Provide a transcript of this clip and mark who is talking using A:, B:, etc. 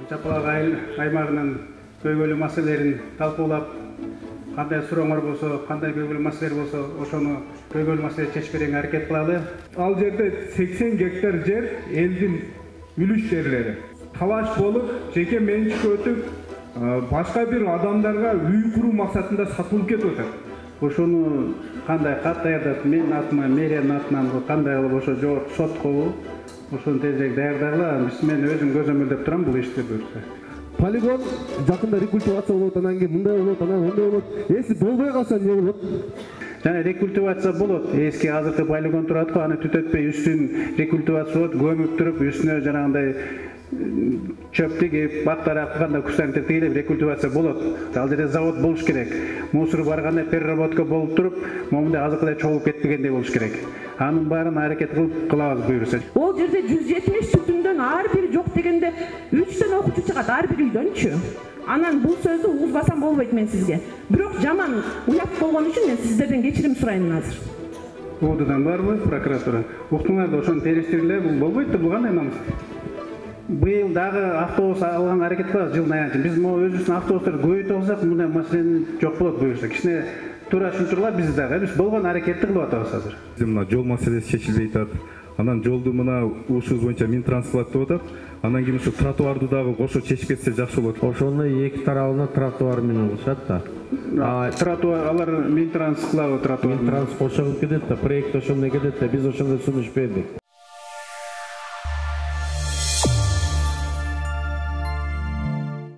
A: Жапалак аймагынын көйгөйлүү маселелерин талкуулап, кандай сурооңор болсо, кандай көйгөйлүү маселелер болсо, ошону көйгөйлүү маселе чечип берүүгө аракет кылалы.
B: Ал жерде 80 гектар жер элдин үлүш жерлери. Талаш болуп, жеке менчикке өтүп, башка бир адамдарга үй куруу максатында сатылып кетип атат.
A: Ошону кандай кат даярдап, менин атыма, мэриянын атынан кандай кылып ошо жогорку соткобу, ошону тезирээк даярдагыла. Мен өзүм көзөмөлдөп турам бул ишти буюрса.
C: Полигон жакында рекультивация болот, анан кийин мындай болот, анан мындай болот. Эси болбой калса эмне болот?
A: Жана рекультивация болот. Эски азыркы полигон турат го, аны түтөтпөй үстүн рекультивация болот, көмүп туруп, үстүнө жанагындай чөп тигип, бактара кылганда кустарник тигилип рекультивация болот. Ал жерде завод болуш керек. Мусор барганда переработка болуп туруп, момундай азыркыдай чогулуп кетпегендей болуш керек. Анын баарын аракет кылабыз буюрса.
D: Ол жерде 170 түтүндөн ар бири жок дегенде 3төн окуучу чыгат ар бир үйдөнчү. Анан бул сөздү угузбасам болбойт мен сизге. Бирок жаман уят болгон үчүн мен сиздерден кечирим сурайм азыр.
A: УДдан барбы прокуратура? Уктуңар да ошону териштиргиле, бул болбойт да, бул кандай намыс? Быйыл дагы автобус алганга аракет кылабыз жылдын аягынча. Биз могу өзүбүздүн автобустарды көбөйтүп алсак, мындай маселе жок болот буюрса. Кичине туура түшүндүрүлат, биз дагы биз болгон аракетти кылып атабыз азыр.
E: Мына жол маселеси чечилбей атат. Анан жолду мына ушубуз боюнча Минтранспорт деп атат. Анан кийин ушу тротуарды дагы кошо чечип кетсе жакшы болот.
F: Ошону эки тарабына тротуар менен кылышат да.
A: Тротуар алар Минтранс кылабы тротуар.
F: Минтранс кошулуп кетет да, проект ошондой кетет да, биз ошондой сунуш бердик.